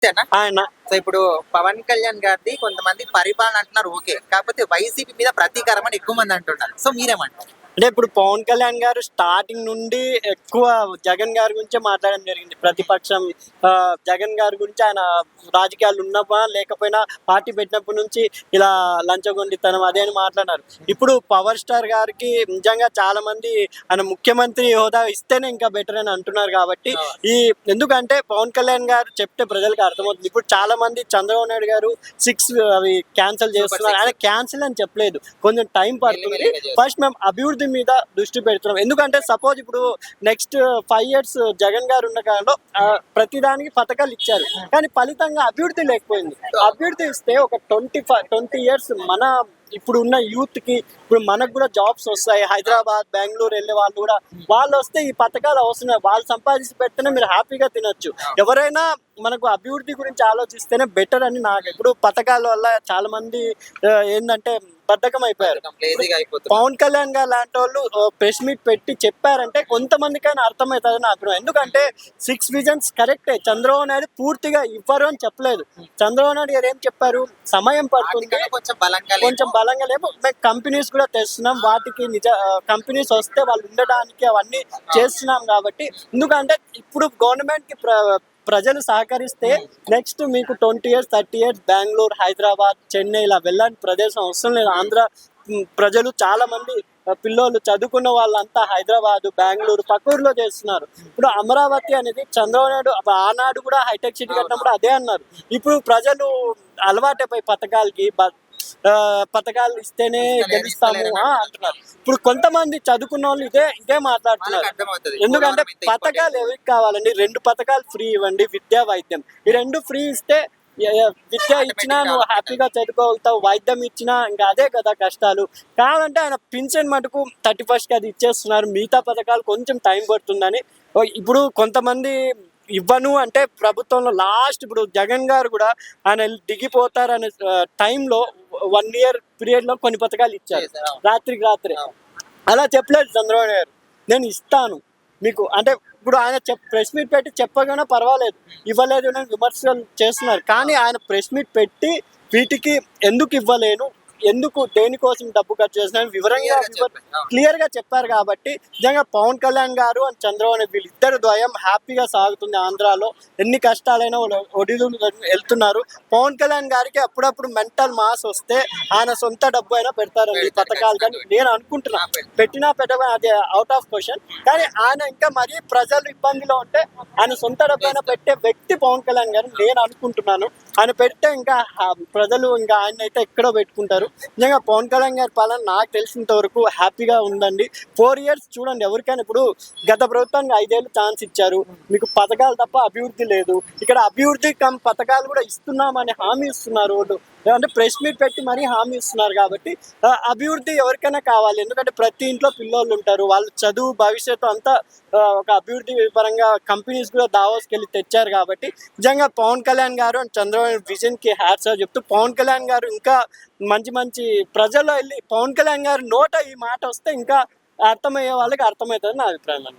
అంతేనా? ఆయన సో ఇప్పుడు పవన్ కళ్యాణ్ గారిది కొంతమంది పరిపాలన అంటున్నారు ఓకే. కాకపోతే వైసీపీ మీద ప్రతీకారం అని ఎక్కువ మంది అంటున్నారు. సో మీరేమంటారు? అంటే ఇప్పుడు పవన్ కళ్యాణ్ గారు స్టార్టింగ్ నుండి ఎక్కువ జగన్ గారి గురించే మాట్లాడడం జరిగింది. ప్రతిపక్షం జగన్ గారి గురించి ఆయన రాజకీయాలు ఉన్నమా లేకపోయినా పార్టీ పెట్టినప్పటి నుంచి ఇలా లంచగొండితనం అదే అని మాట్లాడారు. ఇప్పుడు పవర్ స్టార్ గారికి నిజంగా చాలా మంది ఆయన ముఖ్యమంత్రి హోదా ఇస్తేనే ఇంకా బెటర్ అని అంటున్నారు కాబట్టి ఈ ఎందుకంటే పవన్ కళ్యాణ్ గారు చెప్తే ప్రజలకు అర్థమవుతుంది. ఇప్పుడు చాలా మంది చంద్రబాబు నాయుడు గారు 6 అవి క్యాన్సిల్ చేస్తున్నారు. ఆయన క్యాన్సిల్ అని చెప్పలేదు. కొంచెం టైం పడుతుంది. ఫస్ట్ మేము అభివృద్ధి మీద దృష్టి పెడుతున్నాం. ఎందుకంటే సపోజ్ ఇప్పుడు నెక్స్ట్ 5 years జగన్ గారు ఉన్న కాలంలో ప్రతిదానికి పథకాలు ఇచ్చారు. కానీ ఫలితంగా అభివృద్ధి లేకపోయింది. అభివృద్ధి ఇస్తే ఒక 20 years మన ఇప్పుడు ఉన్న యూత్ కి ఇప్పుడు మనకు కూడా జాబ్స్ వస్తాయి. హైదరాబాద్, బెంగళూరు వెళ్ళే వాళ్ళు కూడా వాళ్ళు వస్తే ఈ పథకాలు అవసరం. వాళ్ళు సంపాదించి పెడితేనే మీరు హ్యాపీగా తినొచ్చు. ఎవరైనా మనకు అభివృద్ధి గురించి ఆలోచిస్తేనే బెటర్ అని నాకు. ఇప్పుడు పథకాల వల్ల చాలా మంది ఏంటంటే బద్ధకం అయిపోయారు. పవన్ కళ్యాణ్ గారు లాంటి వాళ్ళు ప్రెస్ మీట్ పెట్టి చెప్పారంటే కొంతమందికైనా అర్థమవుతుంది నా అభిప్రాయం. ఎందుకంటే 6 visions కరెక్టే. చంద్రబాబు నాయుడు పూర్తిగా ఇవ్వరు అని చెప్పలేదు. చంద్రబాబు నాయుడు గారు ఏం చెప్పారు, సమయం పడుతుంది, కొంచెం బలంగా లేవు, మేము కంపెనీస్ కూడా తెస్తున్నాం, వాటికి కంపెనీస్ వస్తే వాళ్ళు ఉండడానికి అవన్నీ చేస్తున్నాం. కాబట్టి ఎందుకంటే ఇప్పుడు గవర్నమెంట్ కి ప్రజలు సహకరిస్తే నెక్స్ట్ మీకు 20 years 30 years బెంగళూరు, హైదరాబాద్, చెన్నై ఇలా వెళ్ళని ప్రదేశం అవసరం లేదు. ఆంధ్ర ప్రజలు చాలా మంది పిల్లోళ్ళు చదువుకున్న వాళ్ళంతా హైదరాబాద్, బెంగళూరు పక్క ఊర్లో చేస్తున్నారు. ఇప్పుడు అమరావతి అనేది చంద్రబాబు నాయుడు ఆనాడు కూడా హైటెక్ సిటీ కట్టినప్పుడు అదే అన్నారు. ఇప్పుడు ప్రజలు అలవాటైపోయి పథకాలు ఇస్తేనే గెలుస్తాము అంటున్నారు. ఇప్పుడు కొంతమంది చదువుకున్న వాళ్ళు ఇదే మాట్లాడుతున్నారు. ఎందుకంటే పథకాలు ఎవరికి కావాలండి? 2 పథకాలు ఫ్రీ ఇవ్వండి, విద్యా, వైద్యం. ఈ 2 ఫ్రీ ఇస్తే విద్య ఇచ్చినా నువ్వు హ్యాపీగా చదువుకోగలుగుతావు, వైద్యం ఇచ్చినా ఇంకా అదే కదా కష్టాలు. కావాలంటే ఆయన పింఛన్ మటుకు 31st అది ఇచ్చేస్తున్నారు. మిగతా పథకాలు కొంచెం టైం పడుతుందని ఇప్పుడు కొంతమంది ఇవ్వను అంటే ప్రభుత్వంలో లాస్ట్ ఇప్పుడు జగన్ గారు కూడా ఆయన దిగిపోతారనే టైంలో 1 year పీరియడ్ లో కొన్ని పథకాలు ఇచ్చారు రాత్రికి రాత్రి. అలా చెప్పలేదు చంద్రబాబు గారు, నేను ఇస్తాను మీకు అంటే. ఇప్పుడు ఆయన ప్రెస్ మీట్ పెట్టి చెప్పగానే పర్వాలేదు, ఇవ్వలేదు అని విమర్శలు చేస్తున్నారు. కానీ ఆయన ప్రెస్ మీట్ పెట్టి వీటికి ఎందుకు ఇవ్వలేను, ఎందుకు దేనికోసం డబ్బు ఖర్చు చేస్తున్నారని వివరంగా క్లియర్ గా చెప్పారు. కాబట్టి నిజంగా పవన్ కళ్యాణ్ గారు అండ్ చంద్రబాబు వీళ్ళిద్దరు ద్వయం హ్యాపీగా సాగుతుంది. ఆంధ్రాలో ఎన్ని కష్టాలైనా ఒడిదులు వెళ్తున్నారు. పవన్ కళ్యాణ్ గారికి అప్పుడప్పుడు మెంటల్ మాస్ వస్తే ఆయన సొంత డబ్బు అయినా పెడతారండి ఈ పథకాలు. కానీ నేను అనుకుంటున్నా పెట్టినా అది అవుట్ ఆఫ్ క్వశ్చన్. కానీ ఆయన ఇంకా మరీ ప్రజలు ఇబ్బందిలో ఉంటే ఆయన సొంత డబ్బు అయినా పెట్టే వ్యక్తి పవన్ కళ్యాణ్ గారు నేను అనుకుంటున్నాను. ఆయన పెడితే ఇంకా ప్రజలు ఇంకా ఆయన అయితే ఎక్కడో పెట్టుకుంటారు. నిజంగా పవన్ కళ్యాణ్ గారి పాలన నాకు తెలిసినంత వరకు హ్యాపీగా ఉందండి. 4 years చూడండి ఎవరికైనా. ఇప్పుడు గత ప్రభుత్వానికి 5 ఏళ్ళు ఛాన్స్ ఇచ్చారు, మీకు పథకాలు తప్ప అభివృద్ధి లేదు. ఇక్కడ అభివృద్ధి పథకాలు కూడా ఇస్తున్నామని హామీ ఇస్తున్నారు వాళ్ళు. అంటే ప్రెస్ మీట్ పెట్టి మరీ హామీ ఇస్తున్నారు. కాబట్టి అభివృద్ధి ఎవరికైనా కావాలి. ఎందుకంటే ప్రతి ఇంట్లో పిల్లోళ్ళు ఉంటారు, వాళ్ళు చదువు భవిష్యత్తు అంతా ఒక అభివృద్ధి పరంగా కంపెనీస్ కూడా దావోస్కి వెళ్ళి తెచ్చారు. కాబట్టి నిజంగా పవన్ కళ్యాణ్ గారు అండ్ చంద్రబాబు విజన్ కి హ్యాట్స్ ఆఫ్ చెప్తూ, పవన్ కళ్యాణ్ గారు ఇంకా మంచి ప్రజల్లో వెళ్ళి పవన్ కళ్యాణ్ గారు నోట ఈ మాట వస్తే ఇంకా అర్థమయ్యే వాళ్ళకి అర్థమవుతుంది నా అభిప్రాయం అండి.